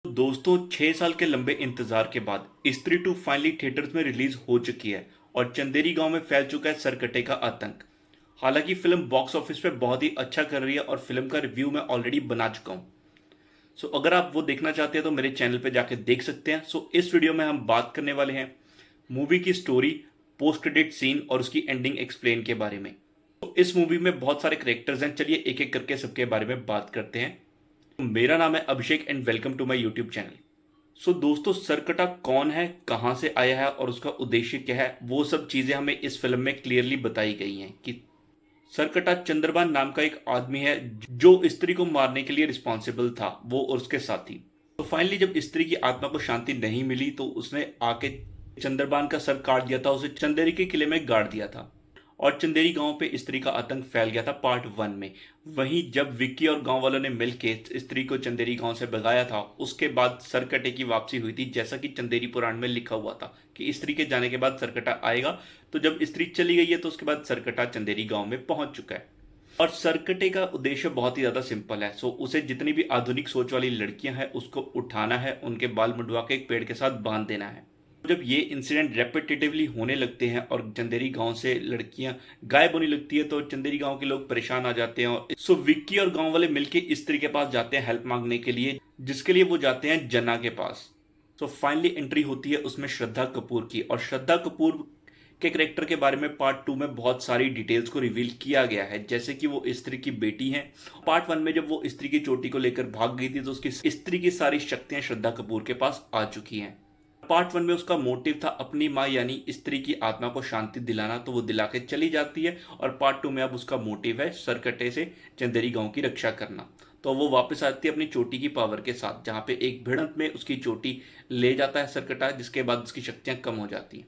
दोस्तों 6 साल के लंबे इंतजार के बाद स्त्री 2 फाइनली थिएटर्स में रिलीज हो चुकी है और चंदेरी गांव में फैल चुका है सरकटे का आतंक। हालांकि फिल्म बॉक्स ऑफिस पे बहुत ही अच्छा कर रही है और फिल्म का रिव्यू मैं ऑलरेडी बना चुका हूं। अगर आप वो देखना चाहते हैं तो मेरे चैनल पे जाके देख सकते हैं। इस वीडियो में हम बात करने वाले हैं मूवी की स्टोरी, पोस्ट क्रेडिट सीन और उसकी एंडिंग एक्सप्लेन के बारे में। इस मूवी में बहुत सारे करेक्टर्स हैं, चलिए एक एक करके सबके बारे में बात करते हैं। मेरा नाम है Abhishek and welcome to my YouTube channel. दोस्तों, सरकटा कौन है, कहां से आया है और उसका उद्देश्य क्या है, वो सब चीजें हमें इस फिल्म में क्लियरली बताई गई हैं कि सरकटा चंद्रभान नाम का एक आदमी है जो स्त्री को मारने के लिए रिस्पॉन्सिबल था, वो और उसके साथी। फाइनली जब स्त्री की आत्मा को शांति नहीं मिली तो उसने आके चंद्रभान का सर काट दिया था, उसे चंदेरी के किले में गाड़ दिया था और चंदेरी गांव पे स्त्री का आतंक फैल गया था पार्ट 1 में। वहीं जब विक्की और गांव वालों ने मिलकर स्त्री को चंदेरी गांव से भगाया था, उसके बाद सरकटे की वापसी हुई थी, जैसा कि चंदेरी पुराण में लिखा हुआ था कि स्त्री के जाने के बाद सरकटा आएगा। तो जब स्त्री चली गई है तो उसके बाद सरकटा चंदेरी गांव में पहुंच चुका है और सरकटे का उद्देश्य बहुत ही ज्यादा सिंपल है। उसे जितनी भी आधुनिक सोच वाली लड़कियां हैं उसको उठाना है, उनके बाल मुंडवा के एक पेड़ के साथ बांध देना है। जब ये इंसिडेंट रेपिटेटिवली होने लगते हैं और चंदेरी गांव से लड़कियां गायब होने लगती है तो चंदेरी गांव के लोग परेशान आ जाते हैं और विक्की और गांव वाले मिलके स्त्री के पास जाते हैं हेल्प मांगने के लिए, जिसके लिए वो जाते हैं जना के पास। फाइनली एंट्री होती है उसमें श्रद्धा कपूर की, और श्रद्धा कपूर के करेक्टर के बारे में पार्ट 2 में बहुत सारी डिटेल्स को रिवील किया गया है, जैसे कि वो स्त्री की बेटी है। पार्ट 1 में जब वो स्त्री की चोटी को लेकर भाग गई थी तो उसकी स्त्री की सारी शक्तियां श्रद्धा कपूर के पास आ चुकी हैं। पार्ट 1 में उसका मोटिव था अपनी माँ यानी स्त्री की आत्मा को शांति दिलाना, तो वो दिला के चली जाती है। और पार्ट 2 में अब उसका मोटिव है सरकटे से चंदेरी गांव की रक्षा करना। तो वो वापस आती है अपनी चोटी की पावर के साथ, जहां पे एक भिड़ंत में उसकी चोटी ले जाता है सरकटा, जिसके बाद उसकी शक्तियां कम हो जाती हैं।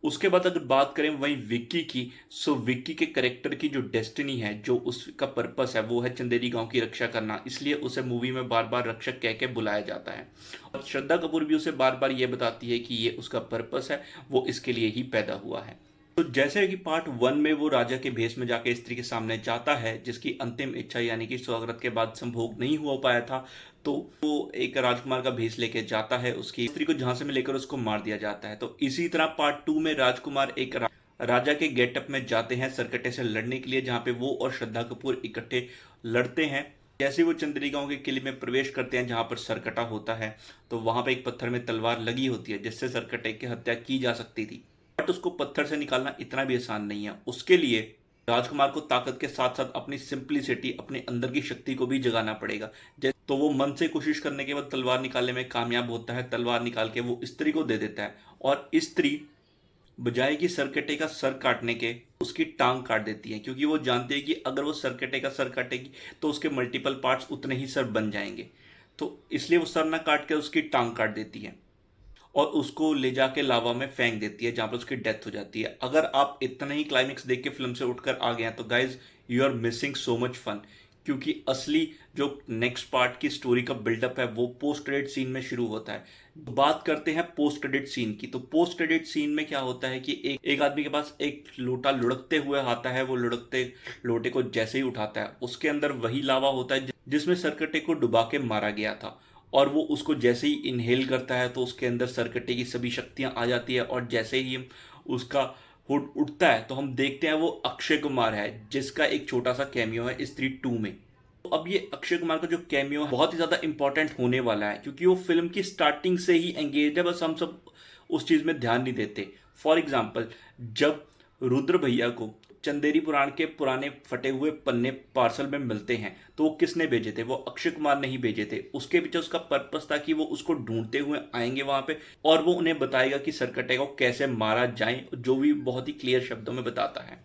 उसके बाद अगर बात करें वहीं विक्की की, विक्की के करेक्टर की जो डेस्टिनी है, जो उसका पर्पस है, वो है चंदेरी गांव की रक्षा करना। इसलिए उसे मूवी में बार बार रक्षक कह के बुलाया जाता है और श्रद्धा कपूर भी उसे बार बार ये बताती है कि ये उसका पर्पस है, वो इसके लिए ही पैदा हुआ है। तो जैसे कि पार्ट 1 में वो राजा के भेष में जाके स्त्री के सामने जाता है, जिसकी अंतिम इच्छा यानी कि स्वागत के बाद संभोग नहीं हो पाया था, तो वो एक राजकुमार का भेष लेके जाता है, उसकी स्त्री को झांसे में लेकर उसको मार दिया जाता है। तो इसी तरह पार्ट 2 में राजकुमार एक राजा के गेटअप में जाते हैं सरकटे से लड़ने के लिए, जहां पे वो और श्रद्धा कपूर इकट्ठे लड़ते हैं। जैसे वो चंदेरी गांव के किले में प्रवेश करते हैं जहां पर सरकटा होता है, तो वहां पे एक पत्थर में तलवार लगी होती है जिससे सरकटे की हत्या की जा सकती थी। बट उसको पत्थर से निकालना इतना भी आसान नहीं है। उसके लिए राजकुमार को ताकत के साथ साथ अपनी सिंप्लिसिटी, अपने अंदर की शक्ति को भी जगाना पड़ेगा। तो वो मन से कोशिश करने के बाद तलवार निकालने में कामयाब होता है। तलवार निकाल के वो स्त्री को दे देता है और स्त्री बजाय कि सरकटे का सर काटने के उसकी टांग काट देती है, क्योंकि वो जानती है कि अगर वो सरकटे का सर काटेगी तो उसके मल्टीपल पार्ट्स उतने ही सर बन जाएंगे। तो इसलिए वो सर ना काट के उसकी टांग काट देती है और उसको ले जाके लावा में फेंक देती है, जहां पर उसकी डेथ हो जाती है। अगर आप इतना ही क्लाइमेक्स देख के फिल्म से उठकर आ गए हैं तो guys you are missing so much fun, क्योंकि असली जो नेक्स्ट पार्ट की स्टोरी का बिल्डअप है वो पोस्ट क्रेडिट सीन में शुरू होता है। बात करते हैं पोस्ट क्रेडिट सीन की। तो पोस्ट क्रेडिट सीन में क्या होता है कि एक आदमी के पास एक लोटा लुढ़कते हुए आता है। वो लुढ़कते लोटे को जैसे ही उठाता है, उसके अंदर वही लावा होता है जिसमें सरकटे को डुबा के मारा गया था, और वो उसको जैसे ही इनहेल करता है तो उसके अंदर सरकटे की सभी शक्तियां आ जाती है। और जैसे ही उसका हुड उठता है तो हम देखते हैं वो अक्षय कुमार है, जिसका एक छोटा सा कैमियो है स्त्री 2 में। तो अब ये अक्षय कुमार का जो कैमियो है बहुत ही ज्यादा इंपॉर्टेंट होने वाला है, क्योंकि वो फिल्म की स्टार्टिंग से ही एंगेज है, बस हम सब उस चीज में ध्यान नहीं देते। फॉर एग्जाम्पल, जब रुद्र भैया को चंदेरी पुराण के पुराने फटे हुए पन्ने पार्सल में मिलते हैं तो वो किसने भेजे थे? वो अक्षय कुमार ने ही भेजे थे। उसके पीछे उसका पर्पस था कि वो उसको ढूंढते हुए आएंगे वहां पे और वो उन्हें बताएगा कि सरकटे को कैसे मारा जाए, जो भी बहुत ही क्लियर शब्दों में बताता है।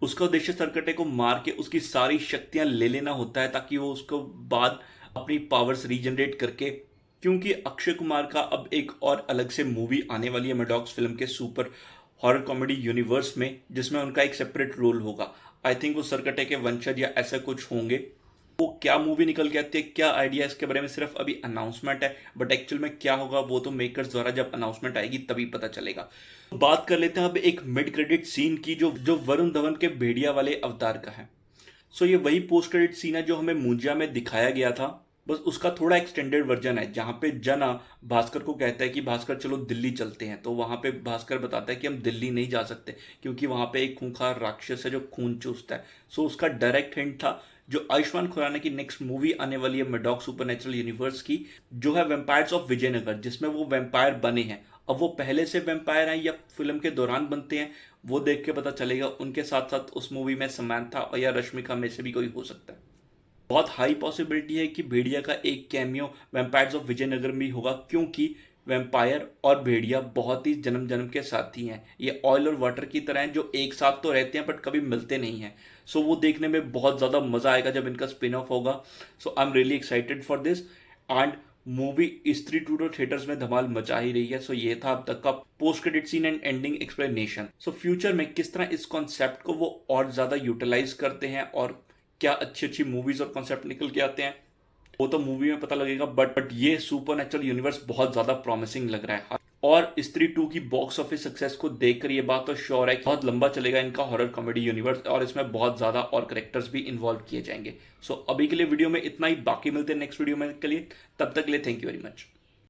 उसका उद्देश्य सरकटे को मार के उसकी सारी शक्तियां ले लेना होता है, ताकि वो उसको बाद अपनी पावर्स रीजनरेट करके, क्योंकि अक्षय कुमार का अब एक और अलग से मूवी आने वाली है मेडॉक्स फिल्म के सुपर हॉरर कॉमेडी यूनिवर्स में, जिसमें उनका एक सेपरेट रोल होगा। आई थिंक वो सरकटे के वंशज या ऐसा कुछ होंगे। वो क्या मूवी निकल के आती है, क्या आइडिया, इसके बारे में सिर्फ अभी अनाउंसमेंट है, बट एक्चुअल में क्या होगा वो तो मेकर्स द्वारा जब अनाउंसमेंट आएगी तभी पता चलेगा। बात कर लेते हैं अब एक मिड क्रेडिट सीन की, जो वरुण धवन के भेड़िया वाले अवतार का है। ये वही पोस्ट क्रेडिट सीन है जो हमें मुंजिया में दिखाया गया था। बस उसका थोड़ा एक्सटेंडेड वर्जन है जहाँ पे जना भास्कर को कहता है कि भास्कर चलो दिल्ली चलते हैं, तो वहाँ पे भास्कर बताता है कि हम दिल्ली नहीं जा सकते क्योंकि वहाँ पे एक खूंखार राक्षस है जो खून चूसता है। सो उसका डायरेक्ट हिंट था जो आयुष्मान खुराना की नेक्स्ट मूवी आने वाली है मेडॉक सुपरनेचुरल यूनिवर्स की, जो है वेम्पायर्स ऑफ विजयनगर, जिसमें वो वेम्पायर बने हैं। अब वो पहले से वेम्पायर हैं या फिल्म के दौरान बनते हैं वो देख के पता चलेगा। उनके साथ साथ उस मूवी में समंथा और या रश्मिका में से भी कोई हो सकता है। बहुत हाई पॉसिबिलिटी है कि भेड़िया का एक कैमियो वैम्पायर्स ऑफ विजयनगर में भी होगा, क्योंकि वैम्पायर और भेड़िया बहुत ही जन्म जन्म के साथी हैं। ये ऑयल और वाटर की तरह हैं जो एक साथ तो रहते हैं बट कभी मिलते नहीं हैं। सो वो देखने में बहुत ज़्यादा मज़ा आएगा जब इनका स्पिन ऑफ होगा। So I am really excited for this. And movie Stree two theatres में धमाल मचा ही रही है। सो ये था अब तक का post credit scene and ending explanation. So future में किस तरह इस कॉन्सेप्ट को वो और ज़्यादा यूटिलाइज करते हैं और क्या अच्छी अच्छी मूवीज और कॉन्सेप्ट निकल के आते हैं वो तो मूवी में पता लगेगा। बट ये सुपरनैचुरल यूनिवर्स बहुत ज्यादा प्रॉमिसिंग लग रहा है। और स्त्री 2 की बॉक्स ऑफिस सक्सेस को देखकर ये बात तो श्योर है कि बहुत लंबा चलेगा इनका हॉरर कॉमेडी यूनिवर्स और इसमें बहुत ज्यादा और कैरेक्टर्स भी इन्वॉल्व किए जाएंगे। सो अभी के लिए वीडियो में इतना ही, बाकी मिलते हैं नेक्स्ट वीडियो में के लिए। तब तक के लिए थैंक यू वेरी मच।